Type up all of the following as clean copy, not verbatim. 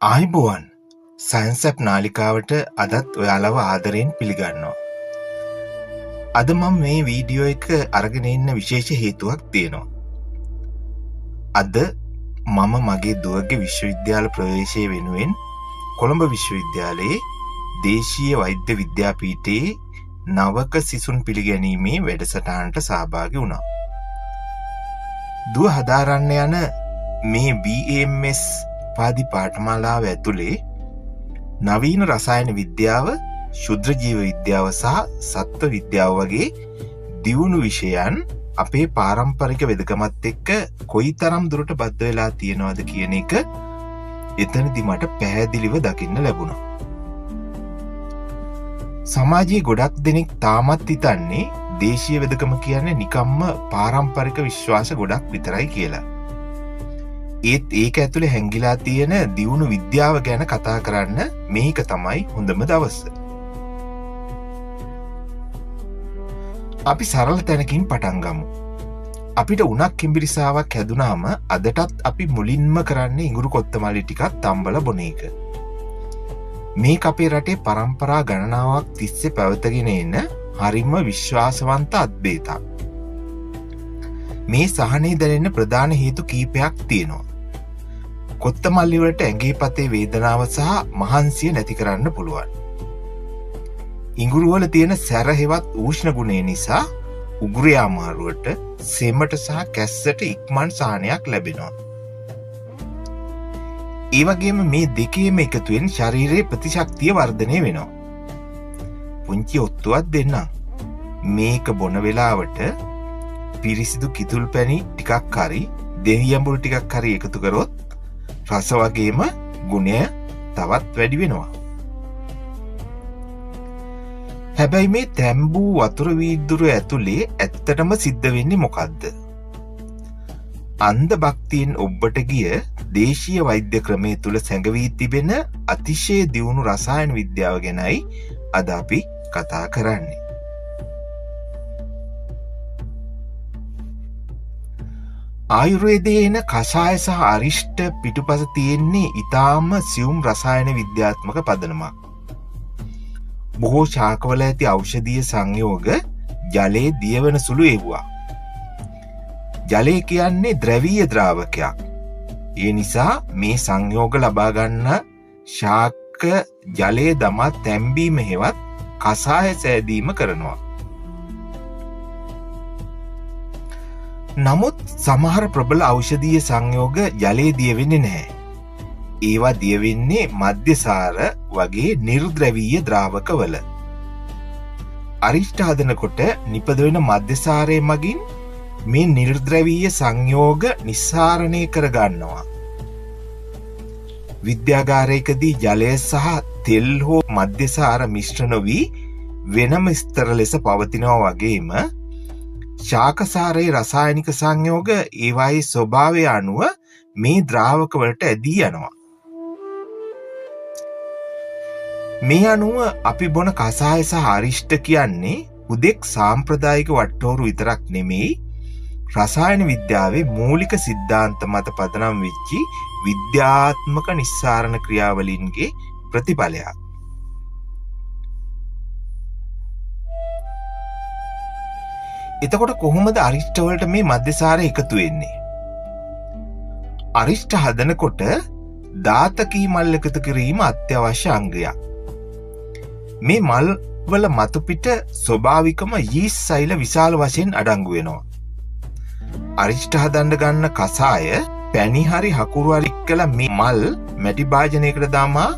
ආයිබෝවන් science app නාලිකාවට අදත් ඔයාලව ආදරයෙන් පිළිගන්නවා. අද මම මේ වීඩියෝ එක අරගෙන ඉන්න විශේෂ හේතුවක් තියෙනවා. අද මම මගේ දුවගේ විශ්වවිද්‍යාල ප්‍රවේශය වෙනුවෙන් කොළඹ විශ්වවිද්‍යාලයේ දේශීය වෛද්‍ය විද්‍යාපීඨයේ නවක සිසුන් පිළිගැනීමේ වැඩසටහනට සහභාගී වුණා. දුව හදාරන්න යන මේ BAMS පාදි පාඨමාලාව ඇතුලේ නවීන රසායන විද්‍යාව, ශුද්ධ ජීව විද්‍යාව සහ සත්ව විද්‍යාව වගේ දියුණු විෂයන් අපේ පාරම්පරික වෙදකමත් එක්ක කොයිතරම් දුරට බද්ධ වෙලා තියෙනවද කියන එක එතනදි මට පැහැදිලිව දකින්න ලැබුණා. සමාජයේ ගොඩක් දෙනෙක් තාමත් හිතන්නේ දේශීය වෙදකම කියන්නේ නිකම්ම පාරම්පරික විශ්වාස ගොඩක් විතරයි කියලා. ඒත් ඒක ඇතුලේ හැංගිලා තියෙන දියුණු විද්‍යාව ගැන කතා කරන්න මේක තමයි හොඳම දවස. අපි සරල තැනකින් පටන් ගමු. අපිට උණක් කිඹිරිසාවක් හැදුනාම අදටත් අපි මුලින්ම කරන්නේ ඉඟුරු කොත්තමල්ලි ටිකක් තම්බලා බොන එක. මේක අපේ රටේ පරම්පරා ගණනාවක් තිස්සේ පැවතගෙන එන හරිම විශ්වාසවන්ත අද්භේතක්. මේ සහනේ දැනෙන්න ප්‍රධාන හේතු කීපයක් තියෙනවා. කොත්තමල්ලි වලට ඇඟේ පතේ වේදනාව සහ මහන්සිය නැති කරන්න පුළුවන්. ඉඟුරු වල තියෙන සැර හෙවත් උෂ්ණ ගුණය නිසා උගුරේ අමාරුවට, සෙමට සහ කැස්සට ඉක්මන් සහනයක් ලැබෙනවා. ඒ වගේම මේ දෙකේම එකතුවෙන් ශරීරයේ ප්‍රතිශක්තිය වර්ධනය වෙනවා. පුංචි ඔත්තුවක් දෙන්නම්. මේක බොන වෙලාවට පිරිසිදු කිතුල් පැණි ටිකක් හරි දෙවියඹුරු ටිකක් හරි එකතු කරොත් රස වගේම ගුණය තවත් වැඩි වෙනවා. හැබැයි මේ තැම්බූ වතුර වීදුරු ඇතුලේ ඇත්තටම සිද්ධ වෙන්නේ මොකද්ද? අන්ධ භක්තියෙන් ඔබට ගිය දේශීය වෛද්‍ය ක්‍රමයේ තුල සැඟවී තිබෙන අතිශය දියුණු රසායන විද්‍යාව ගැනයි අද අපි කතා කරන්නේ. ආයුර්වේදයේ එන කෂාය සහ අරිෂ්ට පිටුපස තියෙන්නේ ඊටාම සියුම් රසායන විද්‍යාත්මක පදනමක්. බොහෝ ශාකවල ඇති ඖෂධීය සංයෝග ජලයේ දියවන සුළු එවුවා. ජලය කියන්නේ ද්‍රවීය ද්‍රාවකයක්. ඒ නිසා මේ සංයෝග ලබා ගන්න ශාක ජලයේ දමා තැම්බීම හෙවත් කෂාය සෑදීම කරනවා. නමුත් සමහර ප්‍රබල ඖෂධීය සංයෝග ජලයේ දියවෙන්නේ නැහැ. ඒවා දියවෙන්නේ මධ්‍යසාර වගේ නිර්ද්‍රවීය ද්‍රාවකවල. අරිෂ්ට හදනකොට නිපදවෙන මධ්‍යසාරය මගින් මේ නිර්ද්‍රවීය සංයෝග නිස්සාරණය කර ගන්නවා. විද්‍යාගාරයකදී ජලය සහ තෙල් හෝ මධ්‍යසාර මිශ්‍ර නොවී වෙනම ස්තර ලෙස පවතිනවා වගේම ශාකසාරයේ රසායනික සංයෝග ඒවායේ ස්වභාවය අනුව මේ ද්‍රාවක වලට ඇදී යනවා. මේ අනුව අපි බොන කසාය සහ අරිෂ්ට කියන්නේ හුදෙක් සාම්ප්‍රදායික වට්ටෝරු විතරක් නෙමෙයි, රසායන විද්‍යාවේ මූලික සිද්ධාන්ත මත පදනම් වෙච්චි විද්‍යාත්මක නිස්සාරණ ක්‍රියාවලින්ගේ ප්‍රතිඵලයක්. එතකොට කොහොමද අරිෂ්ට වලට මේ මධ්‍යසාරය එකතු වෙන්නේ? අරිෂ්ට හදනකොට දාතකී මල් එකතු කිරීම අත්‍යවශ්‍ය අංගයක්. මේ මල් වල මතු පිට ස්වභාවිකම යීස් සෛල විශාල වශයෙන් අඩංගු වෙනවා. අරිෂ්ට හදන්න ගන්න කසාය පැණි හරි හකුරු හරි එක්කලා මේ මල් මැටි භාජනයකට දාමා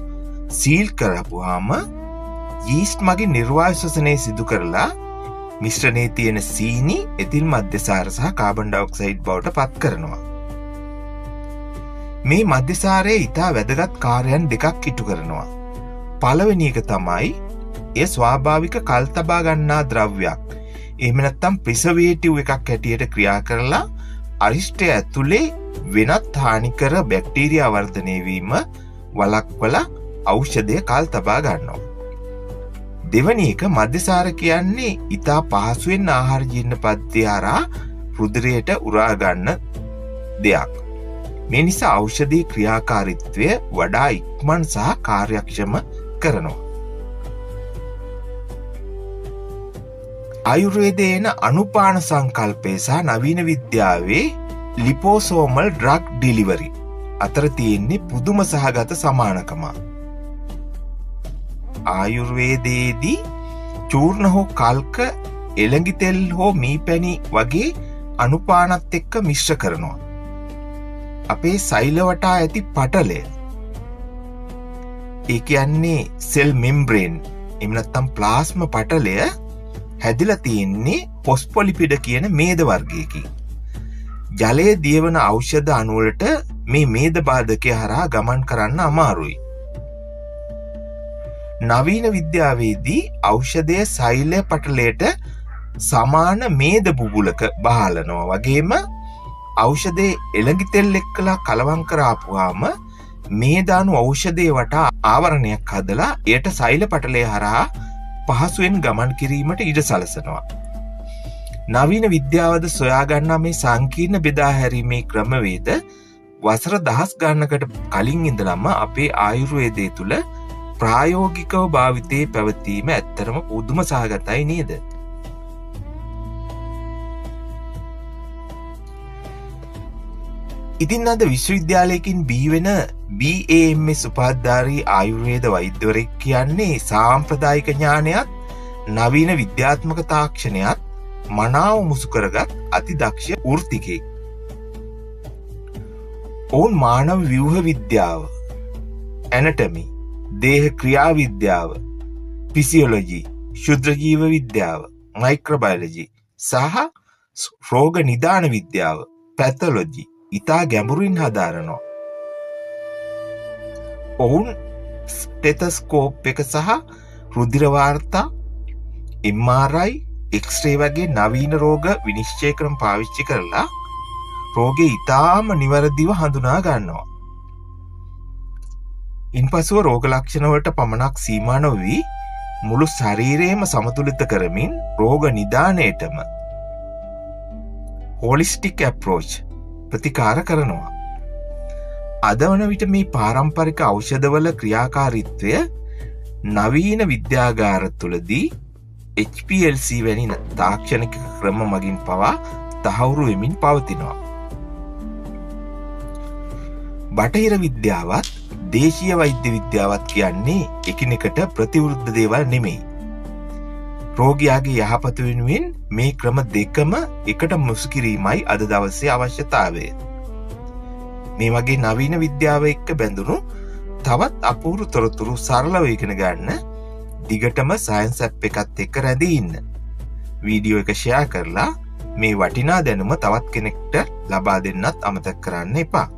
සීල් කරපුවාම යීස්ට් මගින් නිර්වාය ශ්වසනය සිදු කරලා මිශ්‍රණයේ තියෙන සීනි එතිල් මධ්‍යසාර සහ කාබන් ඩයොක්සයිඩ් බවට පත් කරනවා. මේ මධ්‍යසාරයේ ඊටා වැදගත් කාර්යයන් දෙකක් ඉටු කරනවා. පළවෙනි එක තමයි ඒ ස්වාභාවික කල් තබා ගන්නා ද්‍රව්‍යයක්. එහෙම නැත්නම් ප්‍රිසර්වේටිව් එකක් හැටියට ක්‍රියා කරලා අරිෂ්ටය ඇතුලේ වෙනත් හානිකර බැක්ටීරියා වර්ධනය වීම වළක්වලා ඖෂධය කල් තබා ගන්නවා. දෙවැනි එක මධ්‍යසාර කියන්නේ ඊටා පහසුවෙන් ආහාර ජීර්ණ පද්ධතිය හරහා රුධිරයට උරා ගන්න දෙයක්. මේ නිසා ඖෂධයේ ක්‍රියාකාරීත්වය වඩා ඉක්මන් සහ කාර්යක්ෂම කරනවා. ආයුර්වේදයේ එන අනුපාන සංකල්පය සහ නවීන විද්‍යාවේ ලිපෝසෝමල් ඩ්‍රග් ඩිලිවරි අතර තියෙන්නේ පුදුම සහගත සමානකම. ආයුර්වේදයේදී චූර්ණ හෝ කල්ක එළඟි තෙල් හෝ මීපැණි වගේ අනුපානත් එක්ක මිශ්‍ර කරනවා. අපේ සෛල වටා ඇති පටලය, ඒ කියන්නේ සෙල් මෙම්බ්‍රේන් එහෙම නැත්නම් ප්ලාස්ම පටලය හැදිලා තියෙන්නේ ෆොස්ෆොලිපිඩ කියන මේද වර්ගයකින්. ජලයේ දියවන ඖෂධ අණු වලට මේ මේද බාධකය හරහා ගමන් කරන්න අමාරුයි. නවීන විද්‍යාවේදී ඖෂධයේ සෛල පටලයට සමාන මේද බුබුලක බහලනවා. වගේම ඖෂධයේ එළඟි තෙල් එක්කලා කලවම් කරාපුවාම මේද අණු ඖෂධයේ වටා ආවරණයක් හදලා එයට සෛල පටලය හරහා පහසුවෙන් ගමන් කිරීමට ඉඩ සලසනවා. නවීන විද්‍යාවද සොයාගන්නා මේ සංකීර්ණ බෙදා හැරීමේ ක්‍රමවේද වසර දහස් ගණනකට කලින් ඉඳලම අපේ ආයුර්වේදය තුළ ප්‍රායෝගිකව භාවිතයේ පැවතීම ඇත්තරම පුදුම සහගතයි නේද? ඉතින් අද විශ්වවිද්‍යාලයකින් බිහිවෙන BAMS උපාධිධාරී ආයුර්වේද වෛද්‍යවරයෙක් කියන්නේ සාම්ප්‍රදායික ඥානයත් නවීන විද්‍යාත්මක තාක්ෂණයත් මනාව මුසු කරගත් අතිදක්ෂ වෘත්තිකයෙක්. ඔවුන් මානව ව්‍යුහ විද්‍යාව, ඇනටමි, දේහ ක්‍රියා විද්‍යාව, ෆිසියොලොජි, ශුද්‍රජීව විද්‍යාව, මයික්‍රොබයොලොජි සහ රෝග නිදාන විද්‍යාව, පැතොලොජි ඉතා ගැඹුරින් හදාරනවා. ඔවුන් ස්ටෙතස්කෝප් එක සහ රුධිර වාර්තා, MRI, එක්ස්රේ වගේ නවීන රෝග විනිශ්චය ක්‍රම පාවිච්චි කරලා රෝගේ ඉතාම නිවැරදිව හඳුනා ගන්නවා. ඉන්පසුව රෝග ලක්ෂණ වලට පමණක් සීමා නොවි මුළු ශරීරයම සමතුලිත කරමින් රෝග නිදානයේටම හොලිස්ටික් ඇප්‍රෝච් ප්‍රතිකාර කරනවා. අද වන විට මේ පාරම්පරික ඖෂධවල ක්‍රියාකාරීත්වය නවීන විද්‍යාගාර තුළදී HPLC වැනි තාක්ෂණික ක්‍රම මගින් පවා තහවුරු වෙමින් පවතිනවා. බටහිර විද්‍යාවත් දේශීය වෛද්‍ය විද්‍යාවත් කියන්නේ එකිනෙකට ප්‍රතිවිරුද්ධ දේවල් නෙමෙයි. රෝගියාගේ යහපත වෙනුවෙන් මේ ක්‍රම දෙකම එකට මුසු කිරීමයි අද දවසේ අවශ්‍යතාවය. මේ වගේ නවීන විද්‍යාව එක්ක බැඳුණු තවත් අපූර්ව තොරතුරු සරලව ඉගෙන ගන්න දිගටම සයන්ස් ඇප් එකත් එක්ක රැඳී ඉන්න. වීඩියෝ එක ෂෙයා කරලා මේ වටිනා දැනුම තවත් කෙනෙක්ට ලබා දෙන්නත් අමතක කරන්න එපා.